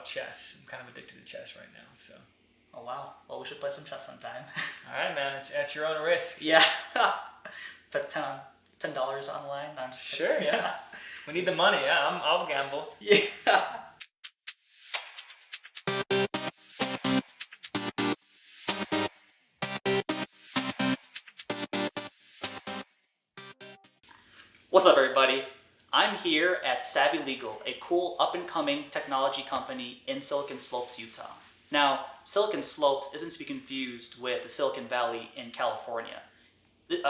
of chess. I'm kind of addicted to chess right now. So. Oh wow. Well, we should play some chess sometime. All right, man. It's at your own risk. Yeah. Put $10 online. No, I'm just kidding. Sure. Yeah. We need the money. Yeah. I'll gamble. Yeah. What's up, everybody? I'm here at Savvi Legal, a cool up-and-coming technology company in Silicon Slopes, Utah. Now, Silicon Slopes isn't to be confused with the Silicon Valley in California.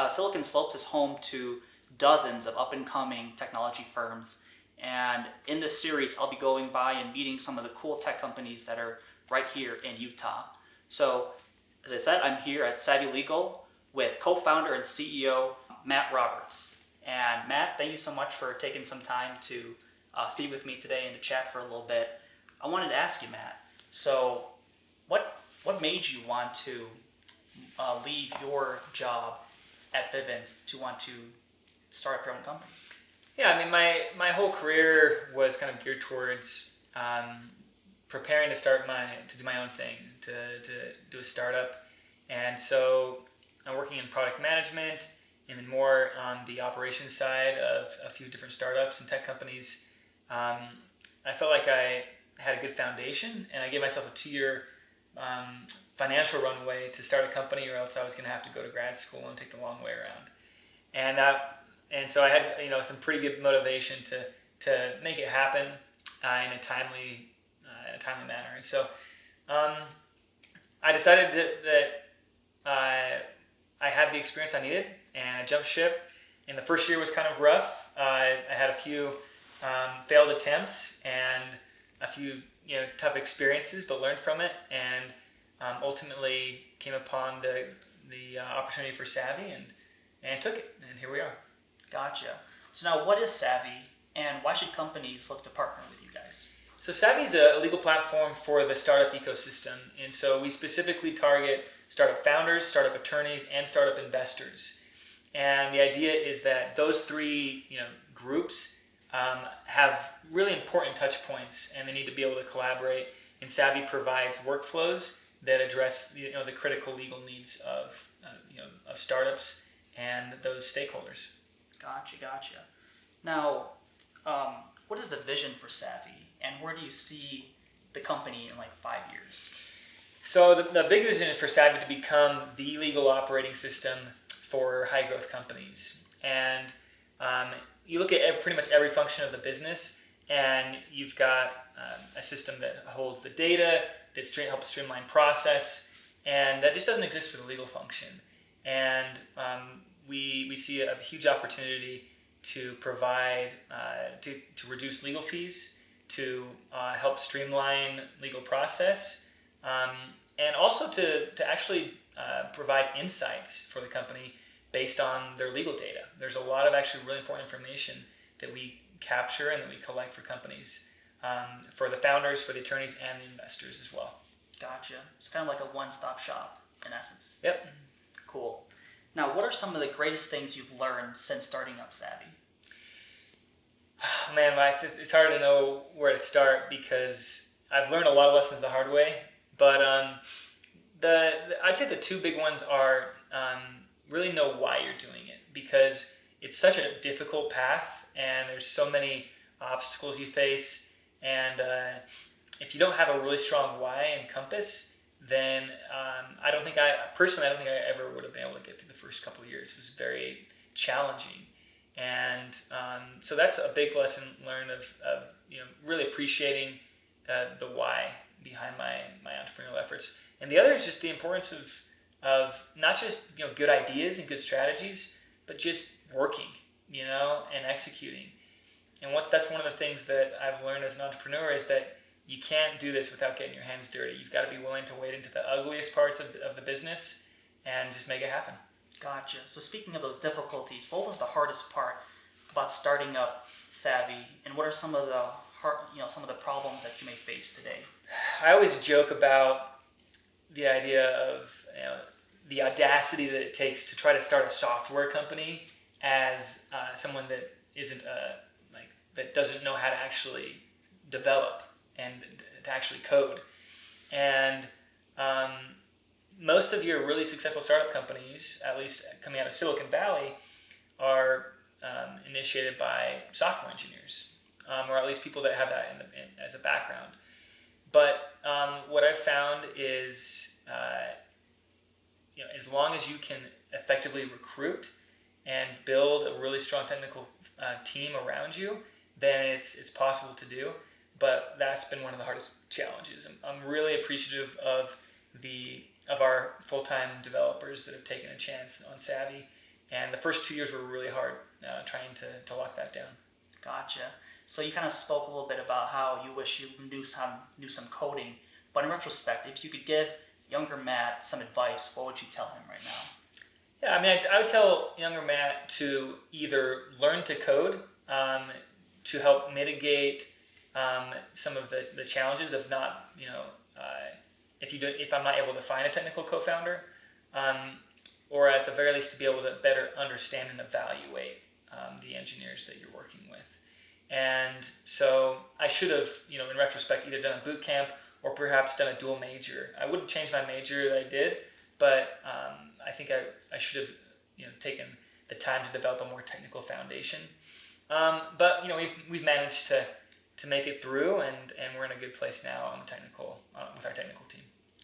Silicon Slopes is home to dozens of up-and-coming technology firms, and in this series, I'll be going by and meeting some of the cool tech companies that are right here in Utah. So, as I said, I'm here at Savvi Legal with co-founder and CEO Matt Roberts. And Matt, thank you so much for taking some time to speak with me today and to chat for a little bit. I wanted to ask you, Matt, so what made you want to leave your job at Vivint to want to start up your own company? Yeah, I mean, my whole career was kind of geared towards preparing to do my own thing, to do a startup. And so I'm working in product management and then more on the operations side of a few different startups and tech companies. I felt like I had a good foundation, and I gave myself a 2-year financial runway to start a company, or else I was going to have to go to grad school and take the long way around. And so I had some pretty good motivation to make it happen in a timely manner. And so I decided that I had the experience I needed, and I jumped ship. And the first year was kind of rough. I had a few failed attempts and a few tough experiences, but learned from it, and ultimately came upon the opportunity for Savvi and took it, and here we are. Gotcha. So now, what is Savvi, and why should companies look to partner with you guys? So Savvi is a legal platform for the startup ecosystem, and so we specifically target startup founders, startup attorneys, and startup investors. And the idea is that those three groups have really important touch points, and they need to be able to collaborate. And Savvi provides workflows that address the critical legal needs of startups and those stakeholders. Gotcha. Now, what is the vision for Savvi, and where do you see the company in 5 years? So the big vision is for Savvi to become the legal operating system for high growth companies. And you look at pretty much every function of the business, and you've got a system that holds the data, that helps streamline process, and that just doesn't exist for the legal function. And we see a huge opportunity to provide, to reduce legal fees, to help streamline legal process, and also to actually provide insights for the company based on their legal data. There's a lot of actually really important information that we capture and that we collect for companies, for the founders, for the attorneys, and the investors as well. Gotcha. It's kind of like a one-stop shop, in essence. Yep. Cool. Now, what are some of the greatest things you've learned since starting up Savvi? Man, it's hard to know where to start because I've learned a lot of lessons the hard way. But I'd say the two big ones are really know why you're doing it, because it's such a difficult path and there's so many obstacles you face. And if you don't have a really strong why and compass, then I don't think I ever would have been able to get through the first couple of years. It was very challenging. And so that's a big lesson learned of really appreciating the why behind my entrepreneurial efforts. And the other is just the importance of not just good ideas and good strategies, but just working, and executing. And that's one of the things that I've learned as an entrepreneur is that you can't do this without getting your hands dirty. You've got to be willing to wade into the ugliest parts of the business and just make it happen. Gotcha. So speaking of those difficulties, what was the hardest part about starting up Savvi, and what are some of the problems that you may face today? I always joke about the idea of the audacity that it takes to try to start a software company as someone that isn't that doesn't know how to actually develop and actually code. And most of your really successful startup companies, at least coming out of Silicon Valley, are initiated by software engineers, or at least people that have that as a background. But what I've found is, as long as you can effectively recruit and build a really strong technical team around you, then it's possible to do. But that's been one of the hardest challenges. I'm really appreciative of our full-time developers that have taken a chance on Savvi, and the first 2 years were really hard trying to lock that down. Gotcha. So you kind of spoke a little bit about how you wish you knew some coding, but in retrospect, if you could give younger Matt some advice, what would you tell him right now? Yeah, I mean, I would tell younger Matt to either learn to code to help mitigate some of the challenges of not, if I'm not able to find a technical co-founder, or at the very least to be able to better understand and evaluate the engineers that you're working with. And so I should have, in retrospect, either done a boot camp or perhaps done a dual major. I wouldn't change my major that I did, but I think I should have, taken the time to develop a more technical foundation. But we've managed to make it through, and we're in a good place now on the technical with our technical team.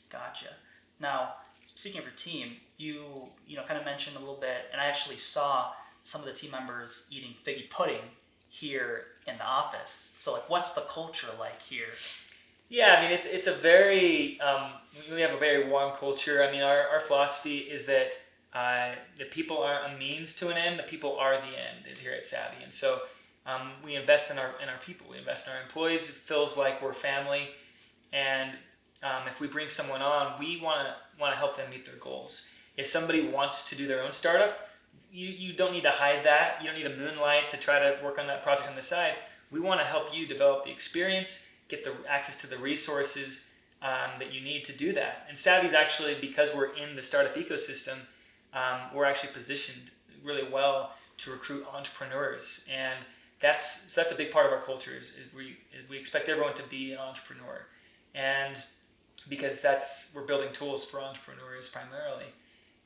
Gotcha. Now, speaking of your team, you kind of mentioned a little bit, and I actually saw some of the team members eating figgy pudding here in the office. So, what's the culture like here? Yeah, I mean, it's a very we have a very warm culture. I mean, our philosophy is that the people aren't a means to an end; the people are the end here at Savvi. And so we invest in our people. We invest in our employees. It feels like we're family, and if we bring someone on, we want to help them meet their goals. If somebody wants to do their own startup, you don't need to hide that. You don't need to moonlight to try to work on that project on the side. We want to help you develop the experience, get the access to the resources that you need to do that. And Savvi's actually, because we're in the startup ecosystem, we're actually positioned really well to recruit entrepreneurs. And that's a big part of our culture is we expect everyone to be an entrepreneur. And because we're building tools for entrepreneurs primarily.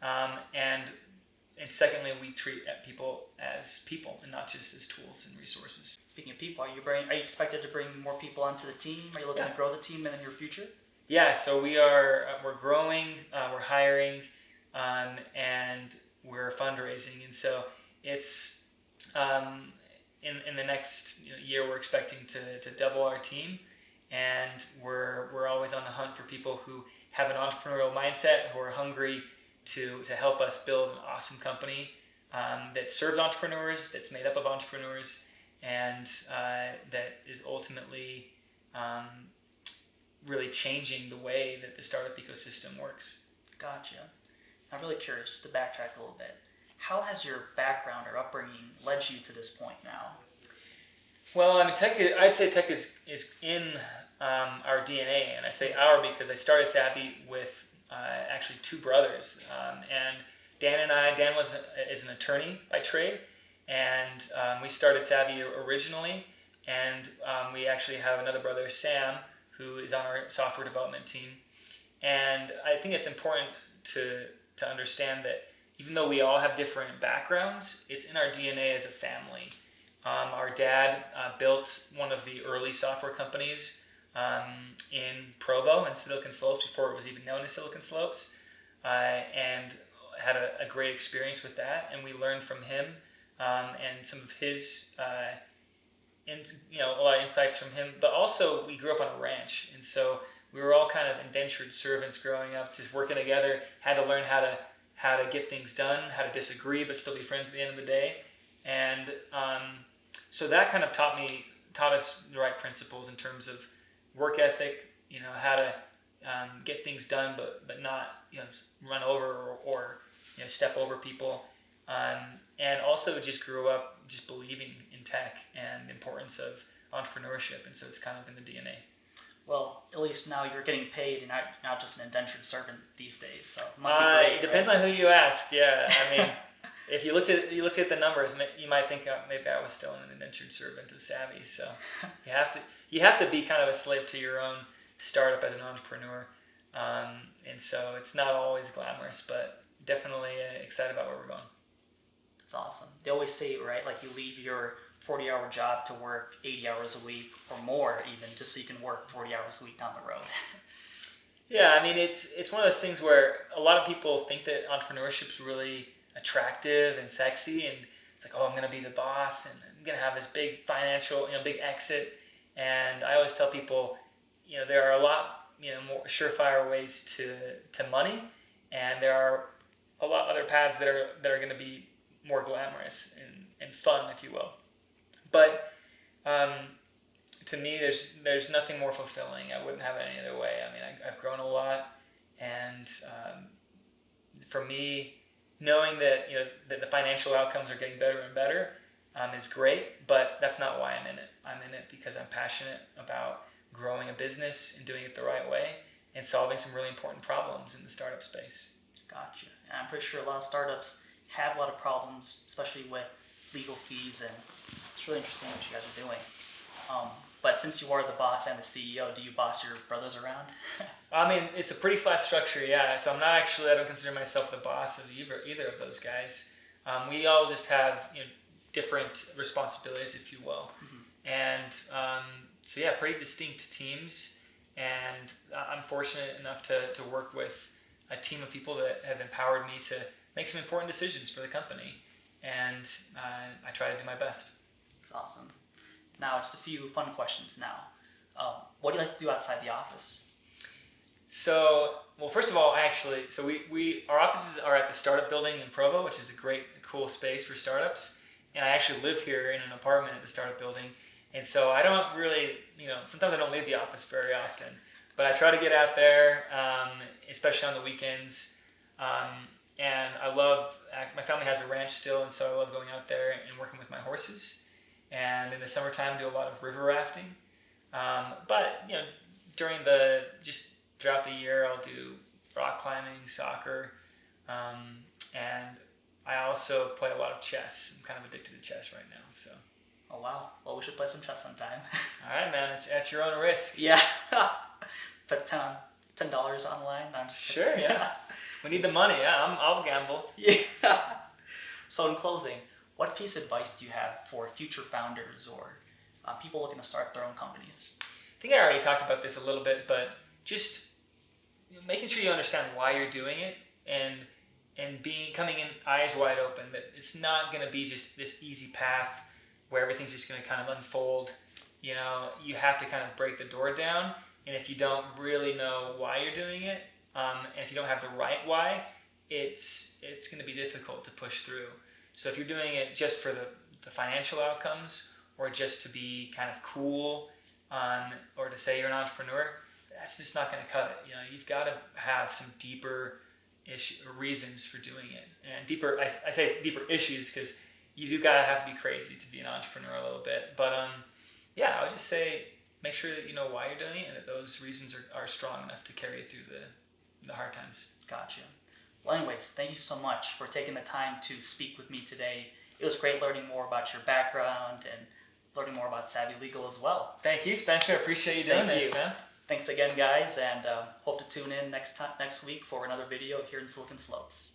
And secondly, we treat people as people and not just as tools and resources. Speaking of people, are you expected to bring more people onto the team? Are you looking to grow the team in the near future? Yeah, so we're growing, we're hiring, and we're fundraising, and so it's in the next year we're expecting to double our team, and we're always on the hunt for people who have an entrepreneurial mindset, who are hungry to help us build an awesome company that serves entrepreneurs, that's made up of entrepreneurs, and that is ultimately really changing the way that the startup ecosystem works. Gotcha. I'm really curious, just to backtrack a little bit. How has your background or upbringing led you to this point now? Well, I mean, I'd say tech is in our DNA, and I say our because I started Savvi with actually two brothers, and Dan is an attorney by trade, and we started Savvi originally, and we actually have another brother, Sam, who is on our software development team, and I think it's important to understand that even though we all have different backgrounds, it's in our DNA as a family. Our dad built one of the early software companies in Provo and Silicon Slopes before it was even known as Silicon Slopes, and had a great experience with that. And we learned from him and some of his, a lot of insights from him. But also, we grew up on a ranch, and so we were all kind of indentured servants growing up, just working together. Had to learn how to get things done, how to disagree but still be friends at the end of the day, and so that kind of taught us the right principles in terms of work ethic, how to get things done, but not run over or step over people, and also just grew up just believing in tech and the importance of entrepreneurship, and so it's kind of in the DNA. Well, at least now you're getting paid and not just an indentured servant these days, so it must be great. It depends on who you ask. Yeah, I mean, if you looked at the numbers, you might think maybe I was still an indentured servant of Savvi. So you have to be kind of a slave to your own startup as an entrepreneur. And so it's not always glamorous, but definitely excited about where we're going. That's awesome. They always say, right, like you leave your 40-hour job to work 80 hours a week or more even, just so you can work 40 hours a week down the road. Yeah, I mean, it's one of those things where a lot of people think that entrepreneurship's really attractive and sexy, and it's like, oh, I'm going to be the boss, and I'm going to have this big financial, big exit. And I always tell people, there are a lot, more surefire ways to money, and there are a lot other paths that are going to be more glamorous and fun, if you will. But to me, there's nothing more fulfilling. I wouldn't have it any other way. I mean, I've grown a lot, and for me, knowing that that the financial outcomes are getting better and better is great. But that's not why I'm in it. I'm in it because I'm passionate about growing a business and doing it the right way and solving some really important problems in the startup space. Gotcha. And I'm pretty sure a lot of startups have a lot of problems, especially with legal fees, and it's really interesting what you guys are doing. But since you are the boss and the CEO, do you boss your brothers around? I mean, it's a pretty flat structure, yeah. So I don't consider myself the boss of either of those guys. We all just have different responsibilities, if you will. Mm-hmm. And so yeah, pretty distinct teams. And I'm fortunate enough to work with a team of people that have empowered me to make some important decisions for the company. And I try to do my best. That's awesome. Now, just a few fun questions now. What do you like to do outside the office? So, well, first of all, our offices are at the startup building in Provo, which is a cool space for startups. And I actually live here in an apartment at the startup building. And so I don't really, sometimes I don't leave the office very often. But I try to get out there, especially on the weekends. And my family has a ranch still, and so I love going out there and working with my horses. And in the summertime, do a lot of river rafting. But throughout the year, I'll do rock climbing, soccer, and I also play a lot of chess. I'm kind of addicted to chess right now. So. Oh wow! Well, we should play some chess sometime. All right, man. It's at your own risk. Yeah. Put $10 online. I'm just sure. Yeah. We need the money. Yeah, I'll gamble. Yeah. So in closing, what piece of advice do you have for future founders or people looking to start their own companies? I think I already talked about this a little bit, but just making sure you understand why you're doing it and coming in eyes wide open, that it's not going to be just this easy path where everything's just going to kind of unfold. You have to kind of break the door down, and if you don't really know why you're doing it, and if you don't have the right why, it's going to be difficult to push through. So if you're doing it just for the financial outcomes, or just to be kind of cool, or to say you're an entrepreneur, that's just not going to cut it. You've got to have some deeper reasons for doing it, and deeper. I say deeper issues because you do gotta have to be crazy to be an entrepreneur a little bit. But yeah, I would just say make sure that you know why you're doing it and that those reasons are strong enough to carry you through the hard times. Gotcha. Well, anyways, thank you so much for taking the time to speak with me today. It was great learning more about your background and learning more about Savvi Legal as well. Thank you, Spencer. I appreciate you doing this, man. Thanks again, guys, and hope to tune in next week for another video here in Silicon Slopes.